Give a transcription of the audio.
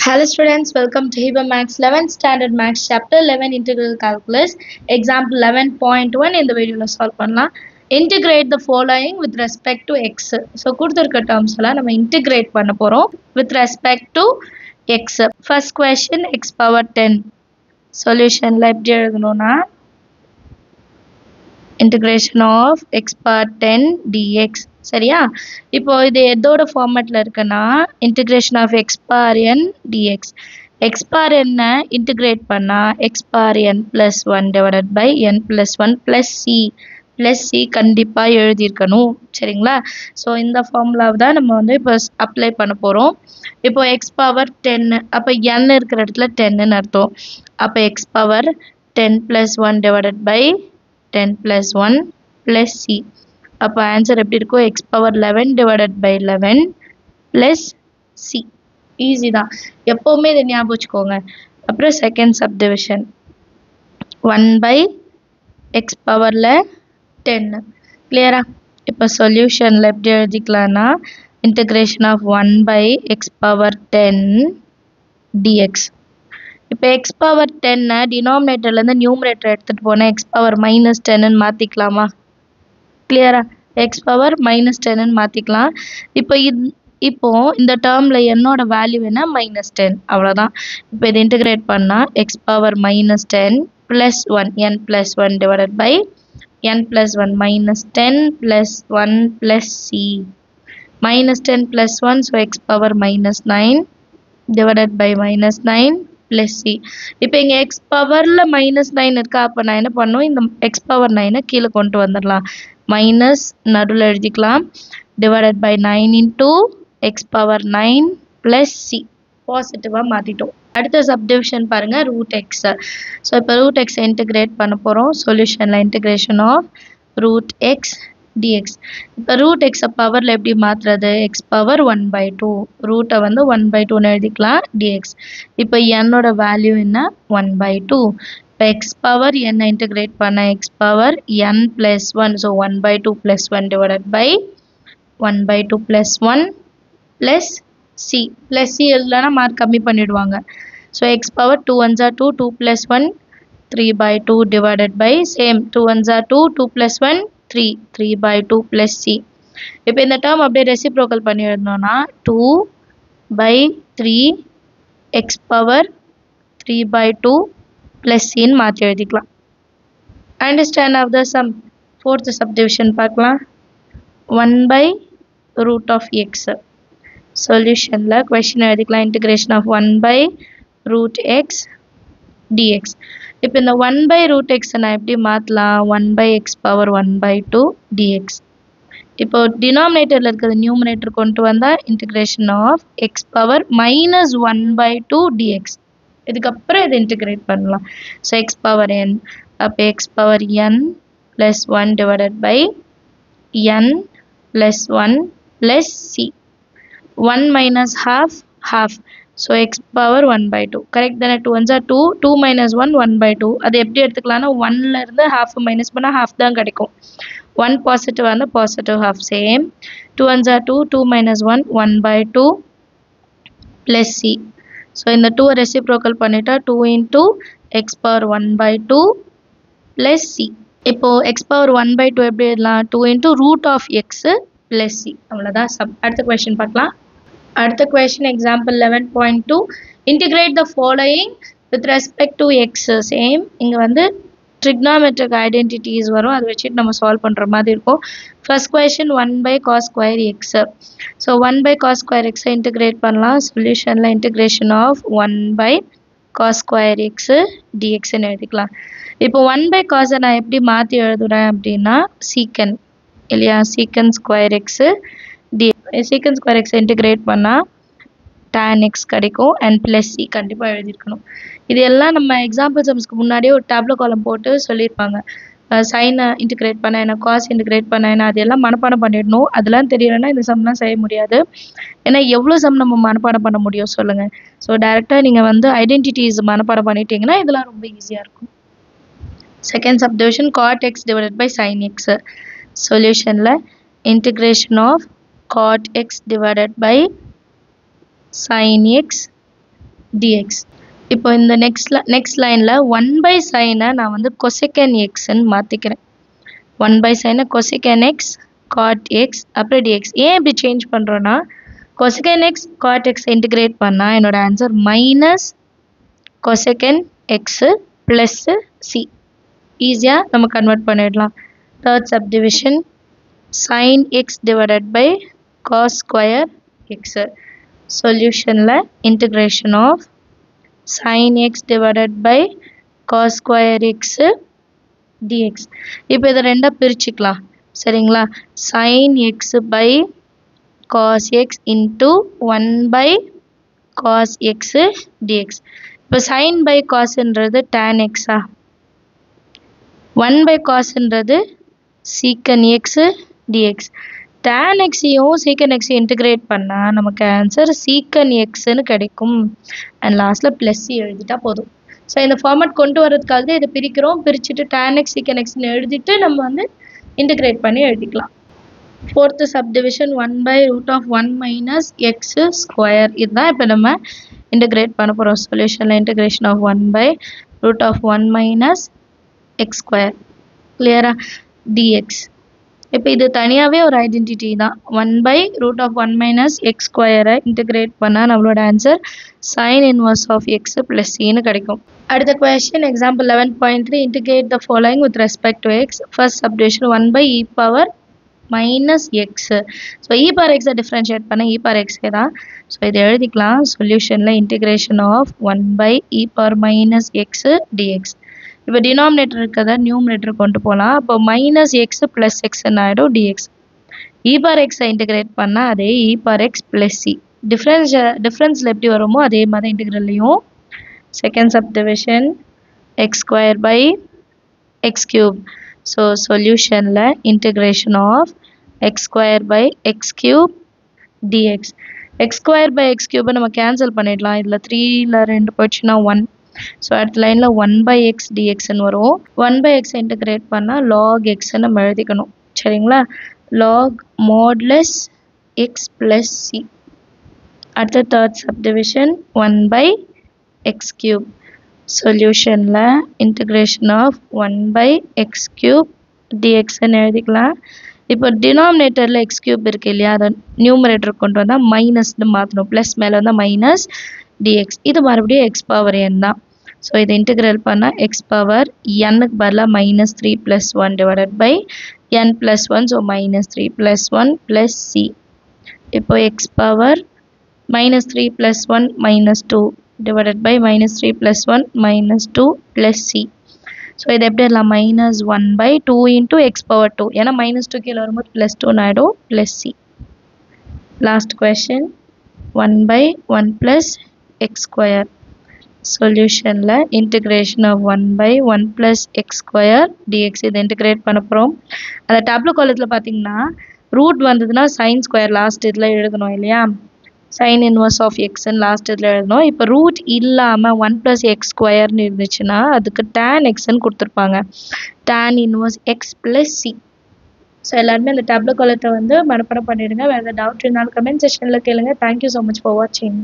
Hello students, welcome to Hiba Max 11th Standard Max Chapter 11 Integral Calculus. Example 11.1 இந்த வீடியோல solve பண்ணலாம். Integrate the following with respect to x. So கொடுத்திருக்க terms எல்லாம் நம்ம integrate பண்ண போறோம் with respect to x. First question x power 10. Solutionல எப்படி எழுதணும்னா integration of x power 10 dx. சரியா? இப்போ இது எதோட ஃபார்மட்ல இருக்குன்னா integration of x power n dx. x power n integrate பண்ணா x power n plus 1 divided by n plus 1 plus c கண்டிப்பா எழுதியிருக்கணும். சரிங்களா? ஸோ இந்த ஃபார்முலாவை தான் நம்ம வந்து இப்போ அப்ளை பண்ண போகிறோம். இப்போ x power 10 அப்போ n இருக்கிற இடத்துல 10ன்னு அர்த்தம். அப்போ x power 10 plus 1 divided by 10 plus 1 plus c. அப்போ ஆன்சர் எப்படி இருக்கும்? x power 11 divided by 11 plus c. Easy தான், எப்போவுமே இதை ஞாபகம் வச்சுக்கோங்க. அப்புறம் செகண்ட் சப்டிவிஷன் 1 by x பவரில் 10. கிளியரா? இப்போ சொல்யூஷனில் எப்படி எழுதிக்கலாம்னா integration of 1 by x power 10 dx. இப்போ x power 10 டினாமினேட்டர்லேருந்து நியூமரேட்டர் எடுத்துகிட்டு போனால் x power minus 10ன்னு மாற்றிக்கலாமா? கிளியரா? x power minus 10ன்னு மாற்றிக்கலாம். இப்போ இந்த டேர்மில் என்னோட வேல்யூ என்ன? minus 10. அவ்வளோதான். இப்போ இது இன்டகிரேட் பண்ணால் x power minus 10 plus 1 n plus 1 divided by n plus 1 minus 10 plus 1 plus c. minus 10 plus 1 so x power minus 9 divided by minus 9 plus c. இப்போ இங்கே x பவரில் minus 9 இருக்கா? அப்போ நான் என்ன பண்ணுவோம்? இந்த x power 9 கீழே கொண்டு வந்துடலாம். மைனஸ் நடுவில் எழுதிக்கலாம். divided by 9 into x power 9 plus c. பாசிட்டிவாக மாற்றிட்டோம். அடுத்த சப்டிவிஷன் பாருங்க ரூட் எக்ஸ். ஸோ இப்போ ரூட் எக்ஸை இன்டிகிரேட் பண்ண போகிறோம். சொல்யூஷனில் integration of root x dx. இப்போ ரூட் எக்ஸை பவரில் எப்படி மாற்றுறது? x power 1/2. ரூட்டை வந்து 1/2ன்னு எழுதிக்கலாம் dx. இப்போ என்னோட வேல்யூ என்ன? 1/2. இப்போ x பவர் n இன்டிகிரேட் பண்ண x power n plus 1. So 1/2 plus 1 divided by 1/2 plus 1 plus c. plus c இல்லைனா மார்க் கம்மி பண்ணிடுவாங்க. So x power 2 1s are 2, 2 plus 1 3/2 divided by same 2 1s are 2, 2 plus 1 3, 3/2 plus c. இப்போ இந்த term அப்படியே reciprocal பண்ணி எழுதணும்னா 2/3 x power 3/2 plus c ன்னு மாற்றி எழுதிக்கலாம். Understand of the sum. Fourth subdivision பார்க்கலாம். 1/root of x. சொல்யூஷனில் கொஷின் எழுதிக்கலாம். Integration of 1/root x dx. இப்போ இந்த 1/root x நான் எப்படி மாற்றலாம்? 1/x power 1/2 dx. இப்போ டினாமினேட்டரில் இருக்கிறது நியூமரேட்டர் கொண்டு வந்தால் integration of x power minus 1/2 dx. இதுக்கப்புறம் இதை இன்டிகிரேட் பண்ணலாம். So x power n. அப்போ x power n plus 1 divided by n plus 1 plus c. 1 minus half. So x power 1/2. Correct தானே? 2 1s are 2, 2 minus 1 1/2. அது எப்படி எடுத்துக்கலாம்னா 1லேருந்து half minus பண்ணால் half தான் கிடைக்கும். 1 பாசிட்டிவ் வந்து positive half same. 2 1s are 2, 2 minus 1 1/2 plus c. So இந்த 2 reciprocal பண்ணிட்டா 2 into x power 1/2 plus c. இப்போ x பவர் 1/2 எப்படி எழுதலாம்? 2 into root of x plus c. அவ்வளோதான் சம். அடுத்த கொஸ்டின் பார்க்கலாம். அடுத்த question example 11.2. Integrate the following with respect to X. Same இங்கே வந்து ட்ரிக்னாமெட்ரிக் ஐடென்டிட்டிஸ் வரும், அதை வச்சுட்டு நம்ம சால்வ் பண்ணுற மாதிரி இருக்கும். First question 1/cos square x. So 1/cos square x integrate பண்ணலாம். சொல்யூஷனில் integration of 1/cos square x dxன்னு எழுதிக்கலாம். இப்போ 1/cos நான் எப்படி மாற்றி எழுதுறேன் அப்படின்னா சீக்கன் இல்லையா? சீக்கன் ஸ்கொயர் எக்ஸு சீக்கன் ஸ்கொயர் எக்ஸ் இன்டிகிரேட் பண்ணால் tan x கிடைக்கும் and plus c கண்டிப்பாக எழுதியிருக்கணும். இது எல்லாம் நம்ம எக்ஸாம்பிள் சம்ஸ்க்கு முன்னாடியே ஒரு டேப்லோ காலம் போட்டு சொல்லியிருப்பாங்க. சைனை இன்டிகிரேட் பண்ண என்ன, காஸ் இன்டிகிரேட் பண்ண என்ன, அதெல்லாம் மனப்பாடம் பண்ணிடணும். அதெல்லாம் தெரியலைன்னா இந்த சம்லாம் செய்ய முடியாது. ஏன்னா எவ்வளோ சம் நம்ம மனப்பாடம் பண்ண முடியும் சொல்லுங்கள். ஸோ டேரெக்டாக நீங்கள் வந்து ஐடென்டிட்டிஸ் மனப்பாடம் பண்ணிட்டீங்கன்னா இதெல்லாம் ரொம்ப ஈஸியாக இருக்கும். Second subdivision cot x divided by sin x. சொல்யூஷனில் integration of cot x divided by sin x dx. இப்போ இந்த நெக்ஸ்ட் லைனில் 1/sin நான் வந்து கொசெகன் எக்ஸ்ன்னு மாற்றிக்கிறேன். 1/sin cosec x cot x அப்புறம் dx. ஏன் இப்படி சேஞ்ச் பண்ணுறோன்னா cosec x cot x integrate பண்ணால் என்னோட answer minus cosec x plus c. ஈஸியாக நம்ம கன்வெர்ட் பண்ணிடலாம். Third subdivision sin x divided by cos square x. சொல்யூஷனில் integration of sin x divided by cos square x dx. இப்போ இதை ரெண்டாக பிரிச்சுக்கலாம் சரிங்களா. sin x by cos x into 1 by cos x dx. இப்போ sin by cosன்றது tan x. 1 by cosன்றது secant x dx. tan x-ஐயும் secant x-ஐயும் இன்டிகிரேட் பண்ணால் நமக்கு ஆன்சர் secant x-ன்னு கிடைக்கும். அண்ட் லாஸ்ட்டில் ப்ளஸ் எழுதிட்டா போதும். ஸோ இந்த ஃபார்மேட் கொண்டு வரதுக்காக தான் இதை பிரிக்கிறோம். பிரிச்சுட்டு tan x secant x-ன்னு எழுதிட்டு நம்ம வந்து இன்டிகிரேட் பண்ணி எழுதிக்கலாம். Fourth subdivision 1/√1 minus x square. இதுதான் இப்போ நம்ம இன்டிகிரேட் பண்ண போகிறோம். சொல்யூஷனில் integration of 1/√1 minus x square. கிளியரா dx. இப்போ இது தனியாகவே ஒரு ஐடென்டிட்டி தான். 1/√1 minus x square இன்டிகிரேட் பண்ணால் நம்மளோட answer sin inverse of x plus cன்னு கிடைக்கும். அடுத்த question example 11.3 integrate the following with respect to x. First subdivision 1/e power minus x. So e power x differentiate பண்ண e power x தான். So இதை எழுதிக்கலாம். சொல்யூஷனில் integration of 1/e power minus x dx. இப்போ denominator இருக்கிறத numerator கொண்டு போகலாம். அப்போ மைனஸ் எக்ஸ் ப்ளஸ் எக்ஸ்ன்னு ஆகிடும் dx. e power x-ஐ இன்டிகிரேட் பண்ணால் அதே e power x plus c. டிஃப்ரென்ஸில் எப்படி வருமோ அதே மாதிரி இன்டிகிரல்லையும். Second subdivision x square by x cube. So சொல்யூஷனில் integration of x square by x cube dx. X square by x கியூபை நம்ம கேன்சல் பண்ணிடலாம். இதில் 3ல் 2 போயிடுச்சுன்னா 1. ஸோ அடுத்த லைனில் 1/x dxன்னு வரும். 1/x இன்டிகிரேட் பண்ணால் log xன்னு நம்ம எழுதிக்கணும் சரிங்களா. log modulus x plus c. அடுத்த தேர்ட் சப்டிவிஷன் 1/x cube. சொல்யூஷனில் இன்டிகிரேஷன் ஆஃப் 1/x cube dxன்னு எழுதிக்கலாம். இப்போ டினாமினேட்டரில் எக்ஸ் கியூப் இருக்குது இல்லையா, அதை நியூமரேட்டர் கொண்டு வந்தால் மைனஸ்ன்னு மாற்றணும். ப்ளஸ் மேலே வந்தால் மைனஸ் dx. இது மறுபடியும் x பவர் n தான். ஸோ இதை இன்டிகிரேட் பண்ணால் x பவர் n-க்கு பதிலாக -3 + 1 divided by n + 1. So -3 + 1 + c. இப்போ x power -3 + 1 -2 divided by -3 + 1 -2 + c. So இதை எப்படி எல்லாம் -1/2 into x power 2. ஏன்னா -2 கீழே வரும்போது +2 ஆகிடும் + c. Last question 1/1 + x square. சொல்யூஷனில் integration of 1/1 + x square dx. இதை இன்டிகிரேட் பண்ண போகிறோம். அந்த டேப்லோ காலத்தில் பார்த்தீங்கன்னா ரூட் வந்ததுன்னா sin square லாஸ்ட் இதில் எழுதணும் இல்லையா. sin inverse of xன்னு லாஸ்ட் இதில் எழுதணும். இப்போ ரூட் இல்லாமல் 1 + x squareன்னு இருந்துச்சுன்னா அதுக்கு tan xன்னு கொடுத்துருப்பாங்க. tan inverse x + c. So எல்லாருமே அந்த டேப்லோ காலத்தை வந்து மனப்பாடம் பண்ணிடுங்க. வேறு ஏதாவது டவுட் இருந்தாலும் கமெண்ட் செக்ஷனில் கேளுங்க. தேங்க்யூ ஸோ மச் ஃபார் வாட்சிங்.